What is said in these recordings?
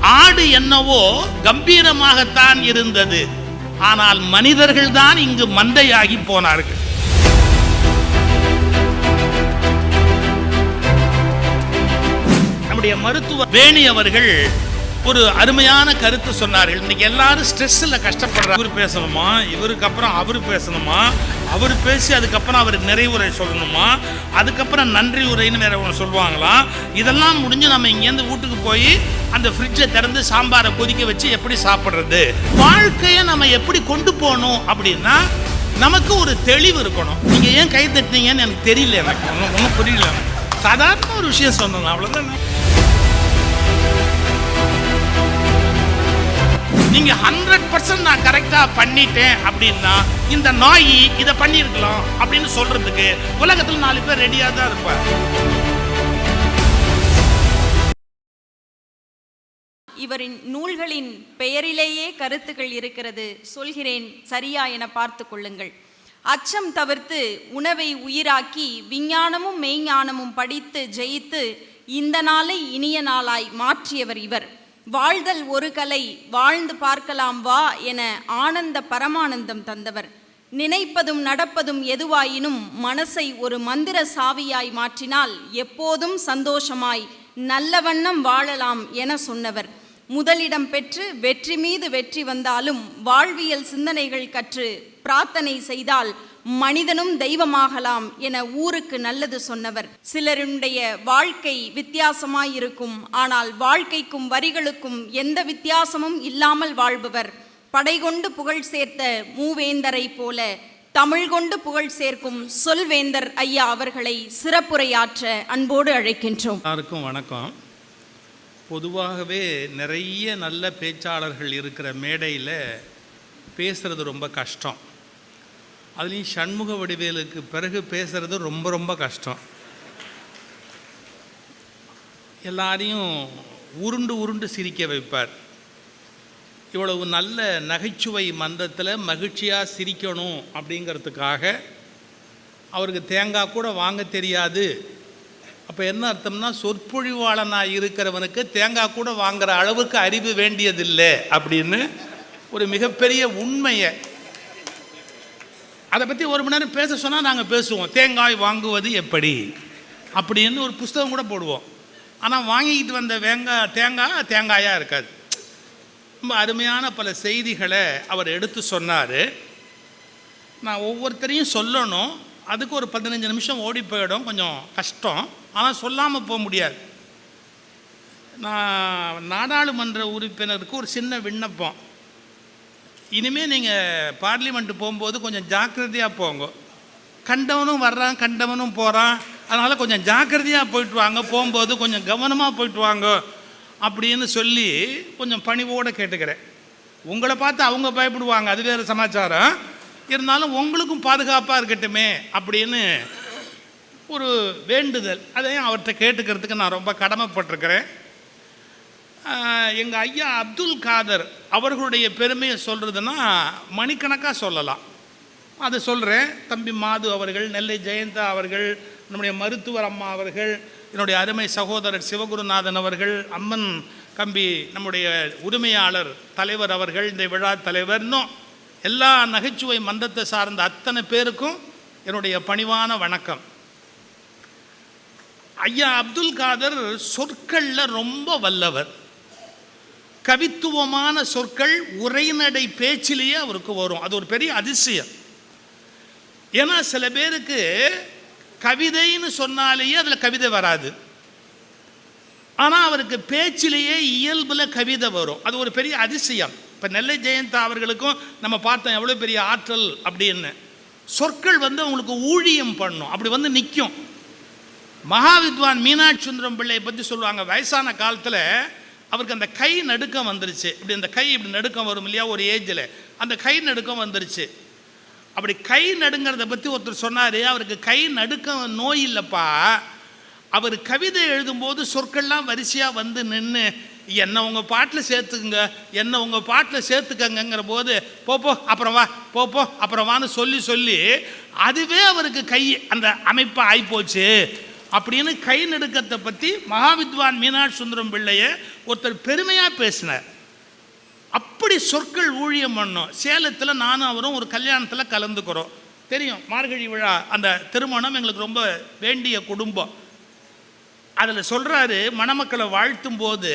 ஆடு என்னவோ கம்பீரமாகத்தான் இருந்தது, ஆனால் மனிதர்கள் தான் இங்கு மந்தையாகி போனார்கள். நம்முடைய மருத்துவர் வேணி அவர்கள் ஒரு அருமையான கருத்து சொன்னார்கள். இன்னைக்கு எல்லாரும் ஸ்ட்ரெஸ்ல கஷ்டப்படுறாங்க. இவர் பேசணுமா, இவருக்கு அப்புறம் அவர் பேசணுமா, அவர் பேசி அதுக்கப்புறம் அவர் நிறைவுரை சொல்லணுமா, அதுக்கப்புறம் நன்றி உரைன்னு வேற ஒன்று சொல்லுவாங்களாம். இதெல்லாம் முடிஞ்சு நம்ம இங்கேருந்து வீட்டுக்கு போய் அந்த ஃப்ரிட்ஜை திறந்து சாம்பாரை கொதிக்க வச்சு எப்படி சாப்பிட்றது? வாழ்க்கையை நம்ம எப்படி கொண்டு போகணும் அப்படின்னா நமக்கு ஒரு தெளிவு இருக்கணும். நீங்கள் ஏன் கை தட்டினீங்கன்னு எனக்கு தெரியல, எனக்கு ஒன்றும் புரியல. சாதாரண ஒரு விஷயம் சொன்னேன், அவ்வளோதான். நீங்க 100% நான் கரெக்டா பண்ணிட்டேன் அப்படின்னா இந்த நாய் இதை பண்ணிருக்கலாம் அப்படின்னு சொல்றதுக்கு உலகத்தில் 4 பேர் ரெடியா தான் இருப்பார். இவரின் நூல்களின் பெயரிலேயே கருத்துக்கள் இருக்கிறது. சொல்கிறேன் சரியா என பார்த்து கொள்ளுங்கள். அச்சம் தவிர்த்து உணவை உயிராக்கி விஞ்ஞானமும் மெய்ஞானமும் படித்து ஜெயித்து இந்த நாளை இனிய நாளாய் மாற்றியவர் இவர். வாழ்தல் ஒரு கலை, வாழ்ந்து பார்க்கலாம் வா என ஆனந்த பரமானந்தம் தந்தவர். நினைப்பதும் நடப்பதும் எதுவாயினும் மனசை ஒரு மந்திர சாவியாய் மாற்றினால் எப்போதும் சந்தோஷமாய் நல்ல வண்ணம் வாழலாம் என சொன்னவர். முதலிடம் பெற்று வெற்றி மீது வெற்றி வந்தாலும் வாழ்வியல் சிந்தனைகள் கற்று பிரார்த்தனை செய்தால் மனிதனும் தெய்வமாகலாம் என ஊருக்கு நல்லது சொன்னவர். சிலருடைய வாழ்க்கை வித்தியாசமாயிருக்கும், ஆனால் வாழ்க்கைக்கும் வரிகளுக்கும் எந்த வித்தியாசமும் இல்லாமல் வாழ்பவர். படை கொண்டு புகழ் சேர்த்த மூவேந்தரை போல தமிழ் கொண்டு புகழ் சேர்க்கும் சொல்வேந்தர் ஐயா அவர்களை சிறப்புரையாற்ற அன்போடு அழைக்கின்றோம். எல்லாருக்கும் வணக்கம். பொதுவாகவே நிறைய நல்ல பேச்சாளர்கள் இருக்கிற மேடையில் பேசுகிறது ரொம்ப கஷ்டம். அதுலேயும் சண்முக வடிவேலுக்கு பிறகு பேசுகிறது ரொம்ப ரொம்ப கஷ்டம். எல்லாரையும் உருண்டு உருண்டு சிரிக்க வைப்பார். இவ்வளவு நல்ல நகைச்சுவை மந்தத்தில் மகிழ்ச்சியாக சிரிக்கணும் அப்படிங்கிறதுக்காக அவருக்கு தேங்காய் கூட வாங்க தெரியாது. அப்போ என்ன அர்த்தம்னா, சொற்பொழிவாளனாக இருக்கிறவனுக்கு தேங்காய் கூட வாங்குகிற அளவுக்கு அறிவு வேண்டியதில்லை அப்படின்னு ஒரு மிகப்பெரிய உண்மையை, அதை பற்றி 1 மணி நேரம் பேச சொன்னால் நாங்கள் பேசுவோம். தேங்காய் வாங்குவது எப்படி அப்படின்னு ஒரு புஸ்தகம் கூட போடுவோம். ஆனால் வாங்கிக்கிட்டு வந்த தேங்காயாக இருக்காது. ரொம்ப அருமையான பல செய்திகளை அவர் எடுத்து சொன்னார். நான் ஒவ்வொருத்தரையும் சொல்லணும், அதுக்கு ஒரு 15 நிமிஷம் ஓடி போயிடும், கொஞ்சம் கஷ்டம். ஆனால் சொல்லாமல் போக முடியாது. நான் நாடாளுமன்ற உறுப்பினருக்கு ஒரு சின்ன விண்ணப்பம். இனிமேல் நீங்கள் பார்லிமெண்ட்டு போகும்போது கொஞ்சம் ஜாக்கிரதையாக போங்க. கண்டவனும் வர்றான், கண்டவனும் போகிறான், அதனால் கொஞ்சம் ஜாக்கிரதையாக போயிட்டு வாங்க, போகும்போது கொஞ்சம் கவனமாக போயிட்டு வாங்க அப்படின்னு சொல்லி கொஞ்சம் பணிவோடு கேட்டுக்கிறேன். உங்களை பார்த்து அவங்க பயப்படுவாங்க, அது வேறு சமாச்சாரம். இருந்தாலும் உங்களுக்கும் பாதுகாப்பாக இருக்கட்டுமே அப்படின்னு ஒரு வேண்டுதல், அதையும் அவர்கிட்ட கேட்டுக்கிறதுக்கு நான் ரொம்ப கடமைப்பட்டிருக்கிறேன். எங்கள் ஐயா அப்துல் காதர் அவர்களுடைய பெருமையை சொல்கிறதுனா மணிக்கணக்காக சொல்லலாம். அதை சொல்கிறேன். தம்பி மாது அவர்கள், நெல்லை ஜெயந்தா அவர்கள், நம்முடைய மருத்துவர் அம்மா அவர்கள், என்னுடைய அருமை சகோதரர் சிவகுருநாதன் அவர்கள், அம்மன் கம்பி நம்முடைய உரிமையாளர் தலைவர் அவர்கள், இந்த விழா தலைவர், இன்னும் எல்லா நகைச்சுவை மந்தத்தை சார்ந்த அத்தனை பேருக்கும் என்னுடைய பணிவான வணக்கம். ஐயா அப்துல் காதர் சொற்களில் ரொம்ப வல்லவர். கவித்துவமான சொற்கள் உரைநடை பேச்சிலேயே அவருக்கு வரும். அது ஒரு பெரிய அதிசயம். ஏன்னா சில பேருக்கு கவிதைன்னு சொன்னாலேயே அதில் கவிதை வராது. ஆனால் அவருக்கு பேச்சிலேயே இயல்பில் கவிதை வரும். அது ஒரு பெரிய அதிசயம். இப்போ நெல்லை ஜெயந்தா அவர்களுக்கும் நம்ம பார்த்தோம் எவ்வளோ பெரிய ஆற்றல் அப்படின்னு. சொற்கள் அவங்களுக்கு ஊழியம் பண்ணும், அப்படி நிற்கும். மகாவித்வான் மீனாட்சி சுந்தரம் பிள்ளையை பற்றி சொல்லுவாங்க. வயசான காலத்தில் அவருக்கு அந்த கை நடுக்கம் வந்துருச்சு. இப்படி அந்த கை இப்படி நடுக்கம் வரும் இல்லையா, ஒரு ஏஜில் அந்த கை நடுக்கம் வந்துருச்சு. அப்படி கை நடுங்கிறத பற்றி ஒருத்தர் சொன்னார். அவருக்கு கை நடுக்கம் நோய் இல்லைப்பா, அவர் கவிதை எழுதும்போது சொற்கள்லாம் வரிசையாக நின்று என்ன உங்கள் பாட்டில் சேர்த்துக்குங்க, என்ன உங்கள் பாட்டில் சேர்த்துக்கங்கிற போது போப்போ அப்புறம் வா, போப்போ அப்புறம் வான்னு சொல்லி சொல்லி அதுவே அவருக்கு கை அந்த அமைப்பாக ஆகிப்போச்சு அப்படின்னு கை நடுக்கத்தை பற்றி மகாவித்வான் மீனாட்சி சுந்தரம் பிள்ளைய ஒருத்தர் பெருமையாக பேசினார். அப்படி சொற்கள் ஊழியம் பண்ணோம். சேலத்தில் நானும் அவரும் ஒரு கல்யாணத்தில் கலந்துக்கிறோம். தெரியும், மார்கழி விழா அந்த திருமணம் எங்களுக்கு ரொம்ப வேண்டிய குடும்பம். அதில் சொல்கிறாரு, மணமக்களை வாழ்த்தும் போது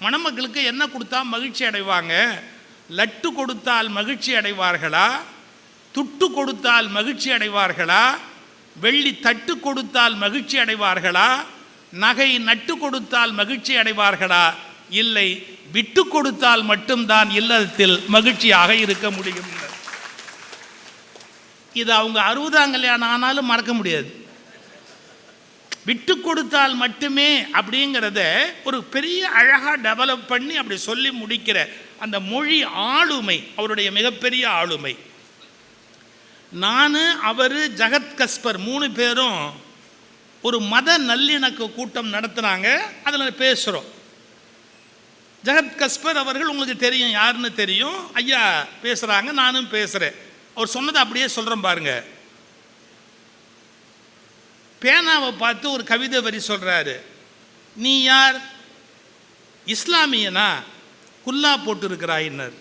மணமக்களுக்கு என்ன கொடுத்தா மகிழ்ச்சி அடைவாங்க? லட்டு கொடுத்தால் மகிழ்ச்சி அடைவார்களா? துட்டு கொடுத்தால் மகிழ்ச்சி அடைவார்களா? வெள்ளி தட்டு கொடுத்தால் மகிழ்ச்சி அடைவார்களா? நகை நட்டு கொடுத்தால் மகிழ்ச்சி அடைவார்களா? இல்லை, விட்டு கொடுத்தால் மட்டும்தான் இல்லத்தில் மகிழ்ச்சியாக இருக்க முடியும். இது அவங்க 60ஆம் கல்யாணம் ஆனாலும் மறக்க முடியாது. விட்டு கொடுத்தால் மட்டுமே அப்படிங்கிறத ஒரு பெரிய அழகாக டெவலப் பண்ணி அப்படி சொல்லி முடிக்கிற அந்த மொழி ஆளுமை அவருடைய மிகப்பெரிய ஆளுமை. நான், அவர், ஜகத் கஸ்பர் 3 பேரும் ஒரு மத நல்லிணக்க கூட்டம் நடத்துனாங்க. அதில் பேசுகிறோம். ஜகத் கஸ்பர் அவர்கள் உங்களுக்கு தெரியும், யாருன்னு தெரியும். ஐயா பேசுகிறாங்க, நானும் பேசுகிறேன். அவர் சொன்னதை அப்படியே சொல்கிறேன் பாருங்க. பேனாவை பார்த்து ஒரு கவிதை வரி சொல்கிறாரு. நீ யார்? இஸ்லாமியனா? குல்லா போட்டு இருக்கிறாயின்னர்.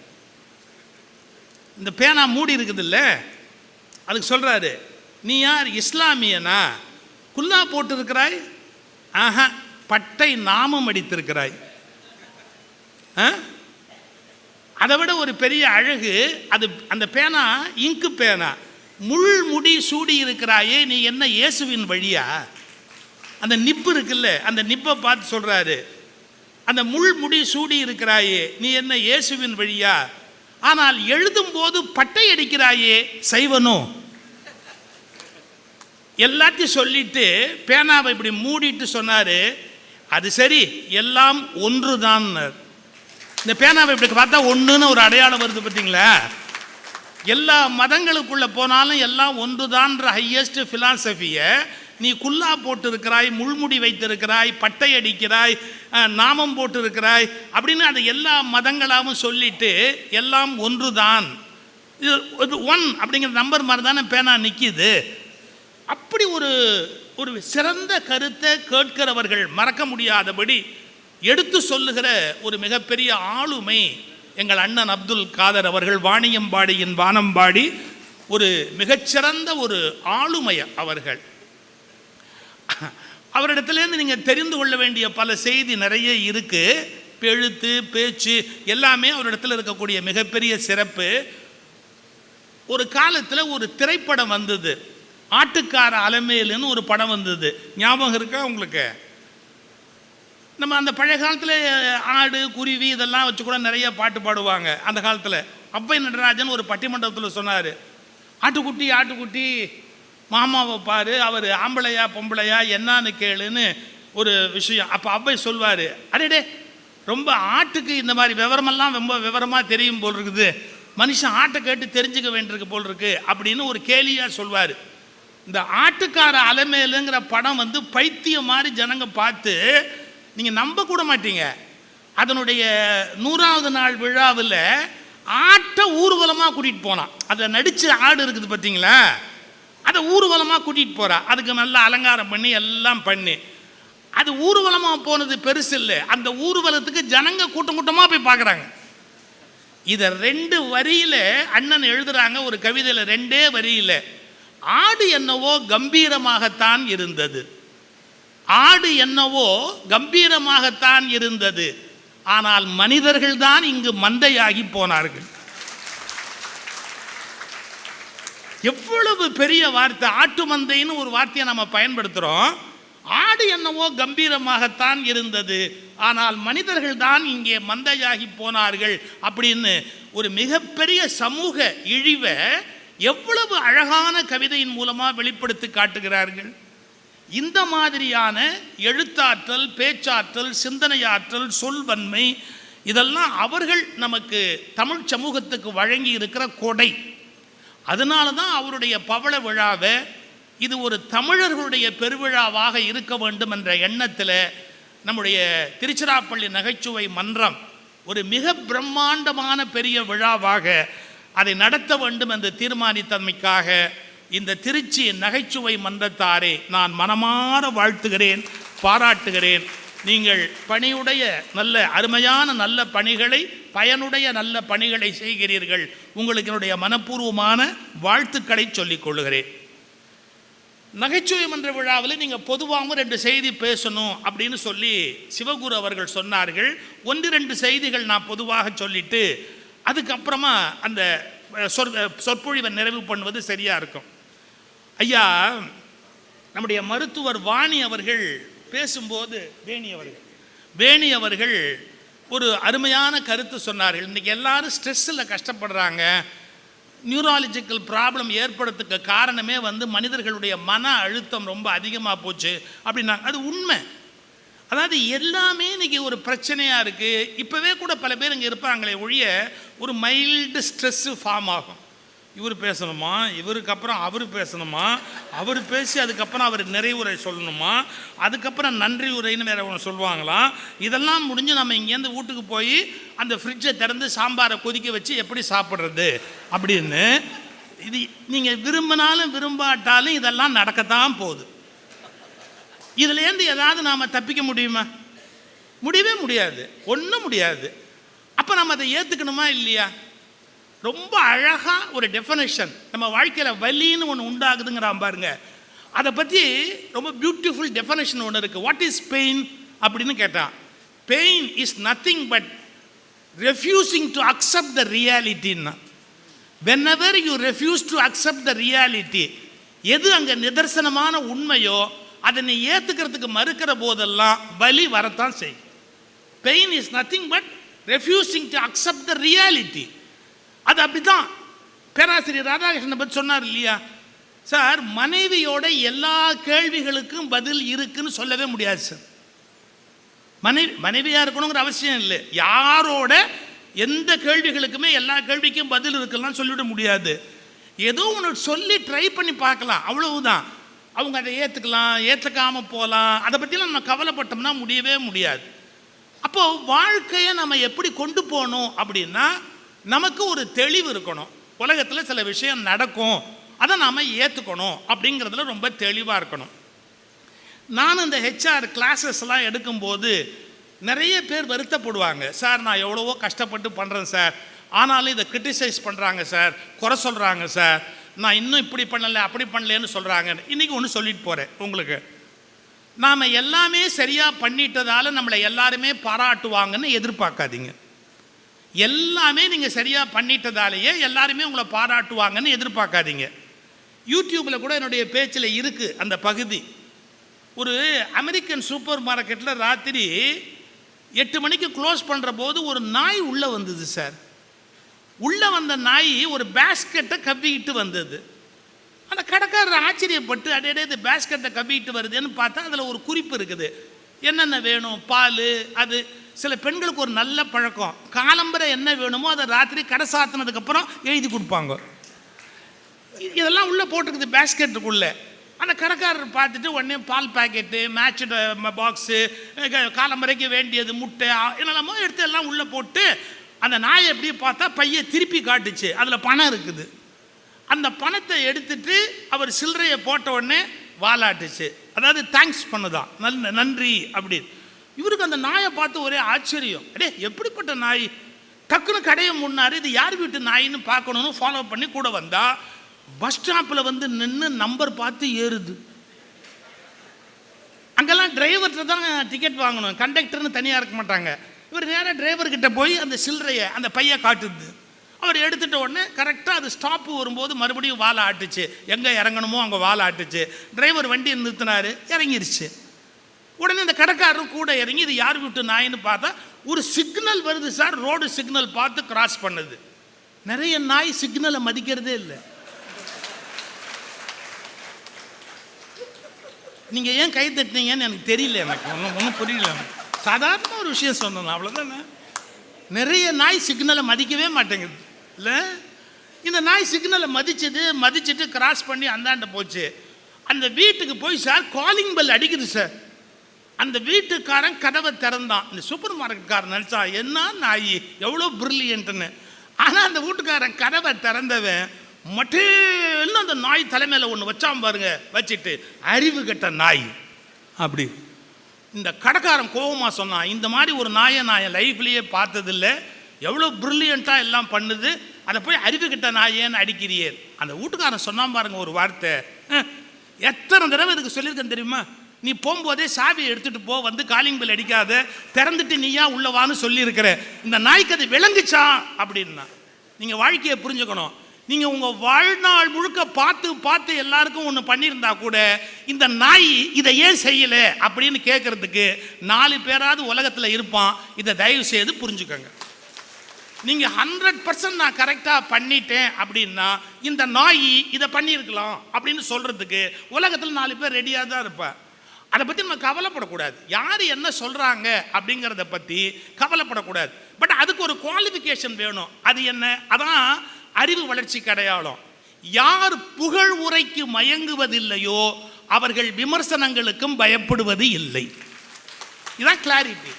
இந்த பேனா மூடி இருக்குது இல்லை, அதுக்கு சொல்கிறாரு, நீ யார்? இஸ்லாமியனா? குல்லா போட்டு இருக்கிறாய்? ஆஹா, பட்டை நாமம் அடித்திருக்கிறாய். அதை விட ஒரு பெரிய அழகு அது. அந்த பேனா இங்கு பேனா. முள் முடி சூடி இருக்கிறாயே, நீ என்ன இயேசுவின் வழியா? அந்த நிப்பு இருக்குல்ல, அந்த நிப்பை பார்த்து சொல்கிறாரு, அந்த முள் முடி சூடி இருக்கிறாயே, நீ என்ன இயேசுவின் வழியா? ஆனால் எழுதும் போது பட்டை அடிக்கிறாயே, சைவனோ? எல்லாத்தையும் சொல்லிட்டு பேனாவை இப்படி மூடிட்டு சொன்னார், அது சரி, எல்லாம் ஒன்று தான். இந்த பேனாவை இப்படி பார்த்தா ஒன்றுன்னு ஒரு அடையாளம் வருது பார்த்தீங்களா? எல்லா மதங்களுக்குள்ளே போனாலும் எல்லாம் ஒன்று தான்ற ஹையஸ்ட் ஃபிலாசபியை நீ குல்லா போட்டு இருக்கிறாய், முள்முடி வைத்திருக்கிறாய், பட்டை அடிக்கிறாய், நாமம் போட்டு இருக்கிறாய் அப்படின்னு அதை எல்லா மதங்களாகவும் சொல்லிட்டு எல்லாம் ஒன்று தான், இது 1 அப்படிங்கிற நம்பர் மாதிரி தானே பேனா நிற்கிது. அப்படி ஒரு சிறந்த கருத்தை கேட்கிறவர்கள் மறக்க முடியாதபடி எடுத்து சொல்லுகிற ஒரு மிகப்பெரிய ஆளுமை எங்கள் அண்ணன் அப்துல் காதர் அவர்கள். வாணியம்பாடியின் வானம்பாடி ஒரு மிகச்சிறந்த ஒரு ஆளுமை அவர்கள். அவரிடத்துலேருந்து நீங்கள் தெரிந்து கொள்ள வேண்டிய பல செய்தி நிறைய இருக்குது. எழுத்து, பேச்சு எல்லாமே அவரிடத்தில் இருக்கக்கூடிய மிகப்பெரிய சிறப்பு. ஒரு காலத்தில் ஒரு திரைப்படம் வந்தது, ஆட்டுக்கார அலமேலுன்னு ஒரு படம் வந்தது. ஞாபகம் இருக்கா உங்களுக்கு? நம்ம அந்த பழைய காலத்தில் ஆடு, குருவி இதெல்லாம் வச்சு கூட நிறைய பாட்டு பாடுவாங்க அந்த காலத்தில். அப்பை நடராஜன் ஒரு பட்டிமன்றத்தில் சொன்னார், ஆட்டுக்குட்டி ஆட்டுக்குட்டி மாமாவை பாரு, அவர் ஆம்பளையா பொம்பளையா என்னான்னு கேளுன்னு ஒரு விஷயம். அப்போ அப்பை சொல்வார், அடேடே ரொம்ப ஆட்டுக்கு இந்த மாதிரி விவரமெல்லாம் ரொம்ப விவரமாக தெரியும் போல் இருக்குது, மனுஷன் ஆட்டை கேட்டு தெரிஞ்சுக்க வேண்டியிருக்கு போல் இருக்கு அப்படின்னு ஒரு கேலியாக சொல்வார். இந்த ஆட்டுக்கார அலமேலுங்கிற படம் வந்து பைத்தியம் மாதிரி ஜனங்க பார்த்து நீங்கள் நம்ப கூட மாட்டீங்க. அதனுடைய 100வது நாள் விழாவில் ஆட்டை ஊர்வலமாக கூட்டிகிட்டு போனான். அதை நடித்து ஆடு இருக்குது பார்த்தீங்களா, அதை ஊர்வலமாக கூட்டிகிட்டு போகிறா. அதுக்கு நல்லா அலங்காரம் பண்ணி எல்லாம் பண்ணி அது ஊர்வலமாக போனது பெருசு இல்லை, அந்த ஊர்வலத்துக்கு ஜனங்க கூட்டம் கூட்டமாக போய் பார்க்குறாங்க. இதை 2 வரியில் அண்ணன் எழுதுகிறாங்க ஒரு கவிதையில். 2 வரியில், ஆடு என்னவோ கம்பீரமாகத்தான் இருந்தது, ஆடு என்னவோ கம்பீரமாகத்தான் இருந்தது, ஆனால் மனிதர்கள் தான் இங்கு மந்தையாகி போனார்கள். எவ்வளவு பெரிய வார்த்தை! ஆட்டு மந்தைன்னு ஒரு வார்த்தையை நம்ம பயன்படுத்துகிறோம். ஆடு என்னவோ கம்பீரமாகத்தான் இருந்தது, ஆனால் மனிதர்கள் தான் இங்கே மந்தையாகி போனார்கள் அப்படின்னு ஒரு மிகப்பெரிய சமூக இழிவை எவ்வளவு அழகான கவிதையின் மூலமாக வெளிப்படுத்தி காட்டுகிறார்கள். இந்த மாதிரியான எழுத்தாற்றல், பேச்சாற்றல், சிந்தனையாற்றல், சொல்வன்மை இதெல்லாம் அவர்கள் நமக்கு தமிழ் சமூகத்துக்கு வழங்கி இருக்கிற கொடை. அதனால தான் அவருடைய பவள விழாவை இது ஒரு தமிழர்களுடைய பெருவிழாவாக இருக்க வேண்டும் என்ற எண்ணத்தில் நம்முடைய திருச்சிராப்பள்ளி நகைச்சுவை மன்றம் ஒரு மிக பிரம்மாண்டமான பெரிய விழாவாக அதை நடத்த வேண்டும் என்று தீர்மானித்தமைக்காக இந்த திருச்சி நகைச்சுவை மன்றத்தாரே நான் மனமாற வாழ்த்துகிறேன், பாராட்டுகிறேன். நீங்கள் பணியுடைய நல்ல அருமையான நல்ல பணிகளை, பயனுடைய நல்ல பணிகளை செய்கிறீர்கள். உங்களுக்கு என்னுடைய மனப்பூர்வமான வாழ்த்துக்களை சொல்லிக் கொள்ளுகிறேன். நகைச்சுவை மன்ற விழாவில் நீங்கள் பொதுவாக 2 செய்தி பேசணும் அப்படின்னு சொல்லி சிவகுரு அவர்கள் சொன்னார்கள். 1-2 செய்திகள் நான் பொதுவாக சொல்லிட்டு அதுக்கப்புறமா அந்த சொற்பொழிவை நிறைவு பண்ணுவது சரியாக இருக்கும். ஐயா, நம்முடைய மருத்துவர் வாணி அவர்கள் பேசும்போது வேணி அவர்கள் ஒரு அருமையான கருத்து சொன்னார்கள். இன்றைக்கி எல்லாரும் ஸ்ட்ரெஸ்ஸில் கஷ்டப்படுறாங்க. நியூராலஜிக்கல் ப்ராப்ளம் ஏற்படுறதுக்கு காரணமே மனிதர்களுடைய மன அழுத்தம் ரொம்ப அதிகமாக போச்சு அப்படின்னாங்க. அது உண்மை. அதாவது எல்லாமே இன்றைக்கி ஒரு பிரச்சனையாக இருக்குது. இப்போவே கூட பல பேர் இங்கே இருப்பாங்களே ஒழிய ஒரு மைல்டு ஸ்ட்ரெஸ்ஸு ஃபார்ம் ஆகும். இவர் பேசணுமா, இவருக்கு அப்புறம் அவர் பேசணுமா, அவர் பேசி அதுக்கப்புறம் அவர் நிறைவுரை சொல்லணுமா, அதுக்கப்புறம் நன்றி உரைன்னு வேறு ஒன்று சொல்லுவாங்களாம். இதெல்லாம் முடிஞ்சு நம்ம இங்கேருந்து வீட்டுக்கு போய் அந்த ஃப்ரிட்ஜை திறந்து சாம்பாரை கொதிக்க வச்சு எப்படி சாப்பிட்றது அப்படின்னு இது நீங்கள் விரும்பினாலும் விரும்பாட்டாலும் இதெல்லாம் நடக்கத்தான் போகுது. இதுலேருந்து ஏதாவது நாம் தப்பிக்க முடியுமா? முடியவே முடியாது, ஒன்றும் முடியாது. அப்போ நம்ம அதை ஏற்றுக்கணுமா இல்லையா? ரொம்ப அழகாக ஒரு டெஃபனேஷன் நம்ம வாழ்க்கையில் வலின்னு ஒன்று உண்டாகுதுங்கிறான் பாருங்க. அதை பற்றி ரொம்ப பியூட்டிஃபுல் டெஃபனேஷன் ஒன்று இருக்குது. வாட் இஸ் பெயின் அப்படின்னு கேட்டான். Pain is nothing but refusing to accept the ரியாலிட்டின்னா. Whenever you refuse to accept the reality, எது அங்கே நிதர்சனமான உண்மையோ அதை நீ ஏற்றுக்கிறதுக்கு மறுக்கிற போதெல்லாம் வலி வரத்தான் செய்யும். Pain is nothing but refusing to accept the reality. அது அப்படிதான் பேராசிரியர் ராதாகிருஷ்ணன் பற்றி சொன்னார் இல்லையா சார்? மனைவியோட எல்லா கேள்விகளுக்கும் பதில் இருக்குன்னு சொல்லவே முடியாது சார். மனைவியாக இருக்கணுங்கிற அவசியம் இல்லை. யாரோட எந்த கேள்விகளுக்குமே எல்லா கேள்விக்கும் பதில் இருக்குலாம் சொல்லிவிட முடியாது. ஏதோ ஒன்று சொல்லி ட்ரை பண்ணி பார்க்கலாம், அவ்வளவுதான். அவங்க அதை ஏற்றுக்கலாம், ஏற்றுக்காமல் போகலாம். அதை பற்றிலாம் நம்ம கவலைப்பட்டோம்னா முடியவே முடியாது. அப்போது வாழ்க்கையை நம்ம எப்படி கொண்டு போகணும் அப்படின்னா நமக்கு ஒரு தெளிவு இருக்கணும். உலகத்தில் சில விஷயம் நடக்கும், அதை நாம் ஏற்றுக்கணும் அப்படிங்கிறதுல ரொம்ப தெளிவாக இருக்கணும். நான் இந்த ஹெச்ஆர் கிளாஸஸ்லாம் எடுக்கும்போது நிறைய பேர் வருத்தப்படுவாங்க. சார் நான் எவ்வளவோ கஷ்டப்பட்டு பண்ணுறேன் சார், ஆனாலும் இதை கிரிட்டிசைஸ் பண்ணுறாங்க சார், குறை சொல்கிறாங்க சார், நான் இன்னும் இப்படி பண்ணலை அப்படி பண்ணலேன்னு சொல்கிறாங்க. இன்றைக்கி ஒன்று சொல்லிட்டு போகிறேன் உங்களுக்கு. நாம் எல்லாமே சரியாக பண்ணிட்டதால் நம்மளை எல்லாருமே பாராட்டுவாங்கன்னு எதிர்பார்க்காதீங்க. எல்லாமே நீங்கள் சரியாக பண்ணிட்டதாலேயே எல்லாருமே உங்களை பாராட்டுவாங்கன்னு எதிர்பார்க்காதீங்க. யூடியூப்பில் கூட என்னுடைய பேச்சில் இருக்குது அந்த பகுதி. ஒரு அமெரிக்கன் சூப்பர் மார்க்கெட்டில் ராத்திரி 8 மணிக்கு க்ளோஸ் பண்ணுற போது ஒரு நாய் உள்ளே வந்தது சார். உள்ளே வந்த நாய் ஒரு பேஸ்கெட்டை கவ்விக்கிட்டு வந்தது. அந்த கடைக்காரர் ஆச்சரியப்பட்டு அடையே இது பேஸ்கெட்டை கவ்விக்கிட்டு வருதுன்னு பார்த்தா அதில் ஒரு குறிப்பு இருக்குது. என்னென்ன வேணும், பால். அது சில பெண்களுக்கு ஒரு நல்ல பழக்கம், காலம்பரை என்ன வேணுமோ அதை ராத்திரி கடை சாத்தினதுக்கப்புறம் எழுதி கொடுப்பாங்க. இதெல்லாம் உள்ளே போட்டுருக்குது பேஸ்கெட்டுக்குள்ளே. அந்த கடைக்காரர் பார்த்துட்டு உடனே பால் பாக்கெட்டு, மேட்ச் பாக்ஸு, காலம்பரைக்கு வேண்டியது முட்டை என்னெல்லாமோ எடுத்து எல்லாம் உள்ளே போட்டு அந்த நாயை எப்படி பார்த்தா பையை திருப்பி காட்டுச்சு, அதில் பணம் இருக்குது. அந்த பணத்தை எடுத்துட்டு அவர் சில்லறையை போட்ட உடனே வாலாட்டுச்சு. அதாவது தேங்க்ஸ் பண்ணுதான், நன்றி அப்படின்னு. இவருக்கு அந்த நாயை பார்த்து ஒரே ஆச்சரியம். அடே எப்படிப்பட்ட நாய்! டக்குன்னு கடையை முன்னாரு, இது யார் வீட்டு நாயின்னு பார்க்கணுன்னு ஃபாலோ பண்ணி கூட வந்தா பஸ் ஸ்டாப்பில் நின்று நம்பர் பார்த்து ஏறுது. அங்கெல்லாம் டிரைவர்கிட்ட தான் டிக்கெட் வாங்கணும், கண்டக்டர்னு தனியாக இருக்க மாட்டாங்க. இவர் நேராக டிரைவர்கிட்ட போய் அந்த சில்லறையை அந்த பையை காட்டுது. அவர் எடுத்துகிட்ட உடனே கரெக்டாக அது ஸ்டாப்பு வரும்போது மறுபடியும் வாழை ஆட்டுச்சு. எங்கே இறங்கணுமோ அங்கே வாழை ஆட்டுச்சு. டிரைவர் வண்டியை நிறுத்தினார், இறங்கிருச்சு. உடனே இந்த கடைக்காரரும் கூட இறங்கி இது யார் வீட்டு நாயின்னு பார்த்தா ஒரு சிக்னல் வருது சார், ரோடு சிக்னல் பார்த்து கிராஸ் பண்ணுது. நிறைய நாய் சிக்னலை மதிக்கிறதே இல்லை. நீங்கள் ஏன் கை தட்டினீங்கன்னு எனக்கு தெரியல, எனக்கு ஒன்றும் புரியல. சாதாரண ஒரு விஷயம் சொன்னேன், அவ்வளோதானே. நிறைய நாய் சிக்னலை மதிக்கவே மாட்டேங்குது இல்லை. இந்த நாய் சிக்னலை மதிச்சுட்டு கிராஸ் பண்ணி அந்தாண்ட போச்சு. அந்த வீட்டுக்கு போய் சார் காலிங் பெல் அடிக்குது சார். அந்த வீட்டுக்காரன் கதவை திறந்தான். இந்த சூப்பர் மார்க்கெட்காரன் நினச்சா என்ன நாய் எவ்வளோ பிரில்லியன்ட்டுன்னு. ஆனால் அந்த வீட்டுக்காரன் கதவை திறந்தவன் மட்டேன்னு அந்த நாய் தலைமையில் ஒன்று வச்சாம பாருங்க, வச்சுட்டு அறிவு கெட்ட நாய் அப்படி. இந்த கடைக்காரன் கோபமாக சொன்னான், இந்த மாதிரி ஒரு நாயை நான் என் லைஃப்லேயே பார்த்ததில்லை, எவ்வளோ ப்ரில்லியண்ட்டாக எல்லாம் பண்ணுது, அதை போய் அறிவு கெட்ட நாயேன்னு அடிக்கிறியே. அந்த வீட்டுக்காரன் சொன்னான் பாருங்க ஒரு வார்த்தை, எத்தனை தடவை இதுக்கு சொல்லியிருக்கேன் தெரியுமா, நீ போகும்போதே சாவியை எடுத்துகிட்டு போ, வந்து காலிங் பெல் அடிக்காத, திறந்துட்டு நீயா உள்ளவான்னு சொல்லியிருக்கிற. இந்த நாய்க்கு அது விளங்குச்சா அப்படின்னா. நீங்கள் வாழ்க்கையை புரிஞ்சுக்கணும். நீங்கள் உங்கள் வாழ்நாள் முழுக்க பார்த்து பார்த்து எல்லாருக்கும் ஒன்று பண்ணியிருந்தா கூட இந்த நாய் இதை ஏன் செய்யலை அப்படின்னு கேட்குறதுக்கு 4 பேராவது உலகத்தில் இருப்பான். இதை தயவு செய்து புரிஞ்சுக்கோங்க. நீங்கள் 100% நான் கரெக்டாக பண்ணிட்டேன் அப்படின்னா இந்த நாய் இதை பண்ணியிருக்கலாம் அப்படின்னு சொல்கிறதுக்கு உலகத்தில் 4 பேர் ரெடியாக தான் இருப்பேன். அதை பற்றி நம்ம கவலைப்படக்கூடாது. யார் என்ன சொல்கிறாங்க அப்படிங்கிறத பற்றி கவலைப்படக்கூடாது. பட் அதுக்கு ஒரு குவாலிஃபிகேஷன் வேணும். அது என்ன? அதான் அறிவு வளர்ச்சிக்கு அடையாளம். யார் புகழ் உரைக்கு மயங்குவதில்லையோ அவர்கள் விமர்சனங்களுக்கும் பயப்படுவது இல்லை. இதுதான் கிளாரிட்டி.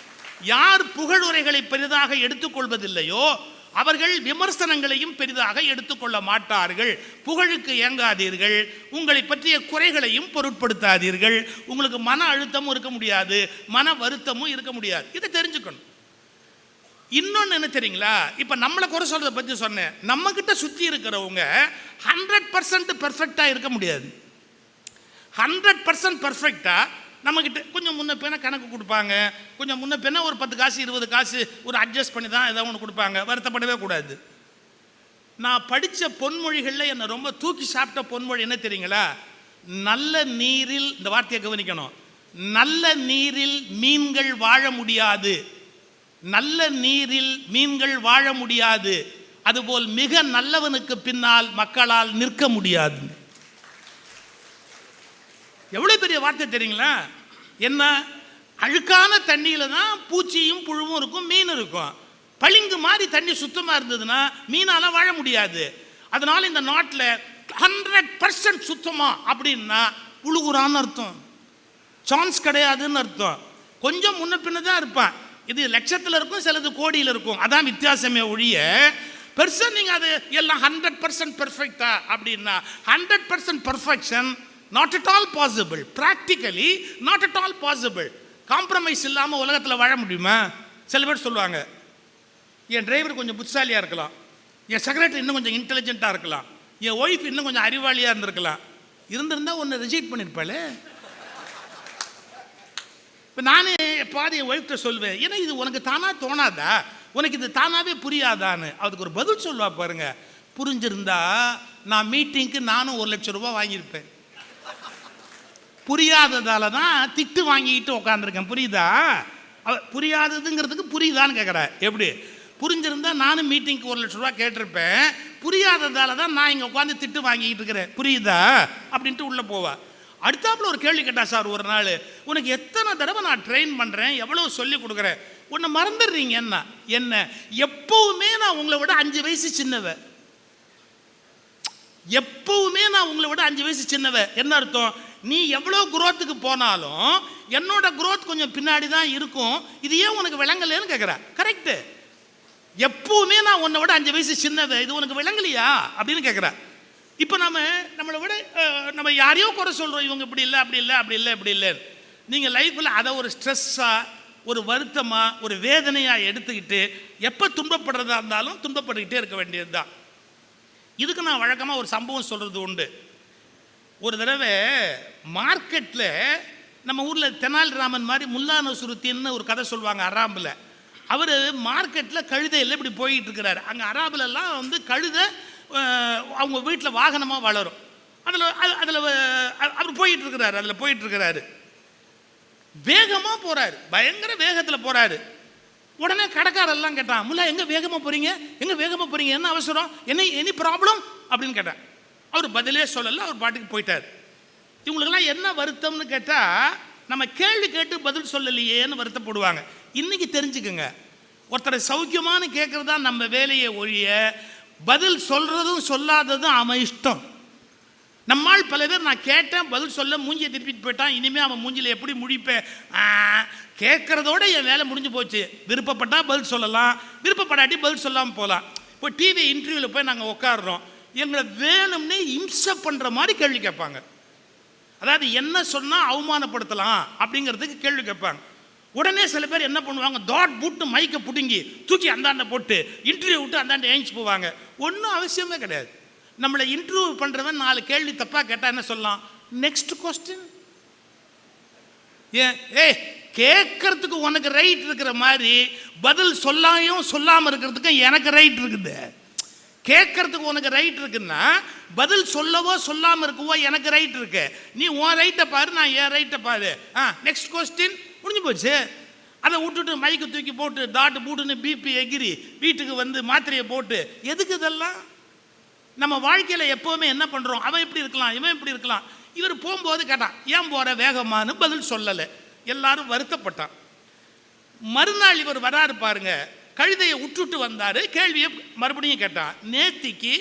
யார் புகழ் உரைகளை பெரிதாக எடுத்துக்கொள்வதில்லையோ அவர்கள் விமர்சனங்களையும் பெரிதாக எடுத்துக்கொள்ள மாட்டார்கள். புகழுக்கு இயங்காதீர்கள், உங்களை பற்றிய குறைகளையும் பொருட்படுத்தாதீர்கள். உங்களுக்கு மன அழுத்தமும் இருக்க முடியாது, மன வருத்தமும் இருக்க முடியாது. இதை தெரிஞ்சுக்கணும். இன்னொன்று என்ன தெரியுங்களா, இப்போ நம்மளை குறை சொல்கிறத பற்றி சொன்னேன். நம்மக்கிட்ட சுற்றி இருக்கிறவங்க 100% பெர்ஃபெக்டாக இருக்க முடியாது. 100% பெர்ஃபெக்டாக நம்மக்கிட்ட கொஞ்சம் முன்ன பின்ன கணக்கு கொடுப்பாங்க, கொஞ்சம் முன்ன பின்ன ஒரு 10 காசு 20 காசு ஒரு அட்ஜஸ்ட் பண்ணி தான் ஏதாவது ஒன்று கொடுப்பாங்க. வருத்தப்படவே கூடாது. நான் படித்த பொன்மொழிகளில் என்னை ரொம்ப தூக்கி சாப்பிட்ட பொன்மொழி என்ன தெரியுங்களா, நல்ல நீரில், இந்த வார்த்தையை கவனிக்கணும், நல்ல நீரில் மீன்கள் வாழ முடியாது, நல்ல நீரில் மீன்கள் வாழ முடியாது, அதுபோல் மிக நல்லவனுக்கு பின்னால் மக்களால் நிற்க முடியாது. எவ்வளோ பெரிய வார்த்தை தெரியுங்களா? என்ன, அழுக்கான தண்ணியில் தான் பூச்சியும் புழுவும் இருக்கும், மீன் இருக்கும். பளிங்கு மாதிரி தண்ணி சுத்தமாக இருந்ததுன்னா மீனால வாழ முடியாது. அதனால இந்த நாட்டில் 100% சுத்தமா அப்படின்னா புழுகுறான்னு அர்த்தம், சான்ஸ் கிடையாதுன்னு அர்த்தம். கொஞ்சம் முன்ன பின்ன தான் இருப்பான். இது லட்சத்தில் இருக்கும், சிலது கோடியில் இருக்கும். அதான் வித்தியாசமே ஒழிய பெருசாக நீங்கள் அது எல்லாம் 100% பெர்ஃபெக்டா அப்படின்னா 100% perfection not at all possible. Practically not at all possible. Compromise இல்லாமல் உலகத்தில் வாழ முடியுமா? சில பேர் சொல்லுவாங்க, என் டிரைவர் கொஞ்சம் புத்திசாலியாக இருக்கலாம், என் செக்ரட்டரி இன்னும் கொஞ்சம் இன்டெலிஜென்ட்டாக இருக்கலாம், என் ஒய்ஃப் இன்னும் கொஞ்சம் அறிவாளியாக இருந்திருக்கலாம், இருந்திருந்தால் ஒன்று ரிஜெக்ட் பண்ணியிருப்பாள். இப்போ நானே பாதி என் ஒய்ஃப்ட்ட சொல்வேன், ஏன்னா இது உனக்கு தானாக தோணாதா, உனக்கு இது தானாகவே புரியாதான்னு. அதுக்கு ஒரு பதில் சொல்லுவா பாருங்க, புரிஞ்சிருந்தா நான் மீட்டிங்க்கு நானும் 1 லட்சம் ரூபா வாங்கியிருப்பேன். புரியாததால தான் திட்டு வாங்கிக்கிட்டு உட்காந்துருக்கேன். புரியுதா? புரியாததுங்கிறதுக்கு புரியுதான்னு கேட்குறேன். எப்படி? புரிஞ்சிருந்தா நானும் மீட்டிங்க்கு 1 லட்சம் ரூபா கேட்டிருப்பேன். புரியாததால தான் நான் இங்கே உட்காந்து திட்டு வாங்கிக்கிட்டு இருக்கிறேன். புரியுதா அப்படின்ட்டு உள்ளே போவா. அடுத்தாப்புல ஒரு கேள்வி கேட்டா, சார் ஒரு நாள் உனக்கு எத்தனை தடவை நான் ட்ரெயின் பண்ணுறேன், எவ்வளோ சொல்லி கொடுக்குறேன், உன்னை மறந்துடுறீங்க. என்ன எப்பவுமே நான் உங்களை விட 5 வயசு சின்னவ, எப்பவுமே நான் உங்களை விட 5 வயசு சின்னவ. என்ன அர்த்தம்? நீ எவ்வளோ குரோத்துக்கு போனாலும் என்னோட குரோத் கொஞ்சம் பின்னாடி தான் இருக்கும். இது ஏன் உனக்கு விளங்கலைன்னு கேட்குற. கரெக்டு. எப்பவுமே நான் உன்னை விட 5 வயசு சின்னவ, இது உனக்கு விளங்கலையா அப்படின்னு கேட்குற. இப்போ நம்மளை விட நம்ம யாரையோ குறை சொல்கிறோம், இவங்க இப்படி இல்லை அப்படி இல்லை அப்படி இல்லை இப்படி இல்லை. நீங்கள் லைஃப்பில் அதை ஒரு ஸ்ட்ரெஸ்ஸாக, ஒரு வருத்தமாக, ஒரு வேதனையாக எடுத்துக்கிட்டு எப்போ துன்பப்படுறதா இருந்தாலும் துன்பப்பட்டுக்கிட்டே இருக்க வேண்டியது தான். இதுக்கு நான் வழக்கமாக ஒரு சம்பவம் சொல்கிறது உண்டு. ஒரு தடவை மார்க்கெட்டில் நம்ம ஊரில் தெனாலிராமன் மாதிரி முல்லா நசுருத்தீன்னு ஒரு கதை சொல்லுவாங்க அராம்பில். அவர் மார்க்கெட்டில் கழுதையில் இப்படி போயிட்டு இருக்கிறாரு. அங்கே அராபிலெல்லாம் வந்து கழுதை அவங்க வீட்டில் வாகனமாக வளரும். அதில் அவர் போயிட்டுருக்கிறாரு, அதில் போயிட்டுருக்கிறாரு. வேகமாக போகிறாரு, பயங்கர வேகத்தில் போகிறாரு. உடனே கடைக்காரெல்லாம் கேட்டான், முல்லா எங்கே வேகமாக போகிறீங்க, எங்கே வேகமாக போகிறீங்க, என்ன அவசரம், எனி ப்ராப்ளம் அப்படின்னு கேட்டான். அவர் பதிலே சொல்லலை, அவர் பாட்டுக்கு போயிட்டார். இவங்களுக்கெல்லாம் என்ன வருத்தம்னு கேட்டால், நம்ம கேள்வி கேட்டு பதில் சொல்லலையேன்னு வருத்தப்படுவாங்க. இன்றைக்கி தெரிஞ்சுக்குங்க, ஒருத்தரை சௌக்கியமானு கேட்குறது தான் நம்ம வேலையை ஒழிய பதில் சொல்கிறதும் சொல்லாததும் அவன் இஷ்டம். நம்மால் பல பேர் நான் கேட்டேன் பதில் சொல்ல மூஞ்சியை திருப்பிட்டு போயிட்டான், இனிமேல் அவன் மூஞ்சியில் எப்படி முடிப்பேன், கேட்குறதோட என் வேலை முடிஞ்சு போச்சு. விருப்பப்பட்டால் பதில் சொல்லலாம், விருப்பப்படாட்டி பதில் சொல்லாமல் போகலாம். இப்போ டிவி இன்டர்வியூவில் போய் நாங்கள் உட்காடுறோம், எங்களை வேணும்னே இம்சை பண்ணுற மாதிரி கேள்வி கேட்பாங்க. அதாவது என்ன சொன்னால் அவமானப்படுத்தலாம் அப்படிங்கிறதுக்கு கேள்வி கேட்பாங்க. உடனே சில பேர் என்ன பண்ணுவாங்க, தாட் பூட்டு மைக்கை பிடுங்கி தூக்கி அந்தாண்ட போட்டு இன்டர்வியூ விட்டு அந்தாண்ட ஏஞ்சி போவாங்க. ஒன்றும் அவசியமே கிடையாது. நம்மளை இன்டர்வியூ பண்ணுறவன் 4 கேள்வி தப்பாக கேட்டால் என்ன சொல்லலாம், நெக்ஸ்ட் கொஸ்டின். ஏன் கேட்கறதுக்கு உனக்கு ரைட் இருக்கிற மாதிரி பதில் சொல்லாமல் இருக்கிறதுக்கு எனக்கு ரைட் இருக்குது. கேட்கறதுக்கு உனக்கு ரைட் இருக்குன்னா பதில் சொல்லவோ சொல்லாமல் இருக்கவோ எனக்கு ரைட் இருக்கு. நீ உன் ரைட்டை பாரு, நான் என் ரைட்டை பாரு. நெக்ஸ்ட் கொஸ்டின் முடிஞ்சு போச்சு. அதை விட்டுட்டு மைக்கு தூக்கி போட்டு தாட்டு பூட்டுன்னு பிபி எகிரி வீட்டுக்கு வந்து மாத்திரையை போட்டு எதுக்கு இதெல்லாம்? நம்ம வாழ்க்கையில் எப்போவுமே என்ன பண்ணுறோம், அவன் இப்படி இருக்கலாம், இவன் இப்படி இருக்கலாம். இவர் போகும்போது கேட்டான், ஏன் போகிற வேகமானு பதில் சொல்லலை. எல்லாரும் வருத்தப்பட்டான். மறுநாள் இவர் வராரு பாருங்க, கழுதையை விட்டுட்டு வந்தார். கேள்வியை மறுபடியும் கேட்டான், நேத்திக்கு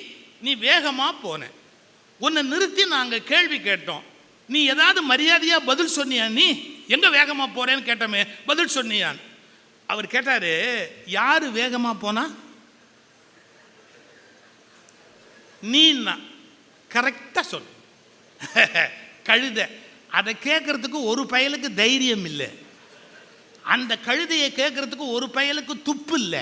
நீ வேகமாக போன, உன்னை நிறுத்தி நாங்கள் கேள்வி கேட்டோம், நீ ஏதாவது மரியாதையாக பதில் சொன்னியா? நீ எங்கே வேகமாக போகிறேன்னு கேட்டோமே, பதில் சொன்னியான். அவர் கேட்டார், யார் வேகமாக போனா? நீன்னா கரெக்டாக சொல். கழுதை. அதை கேட்கறதுக்கு ஒரு பயலுக்கு தைரியம் இல்லை. அந்த கழுதையை கேட்கறதுக்கு ஒரு பயலுக்கு துப்பு இல்லை.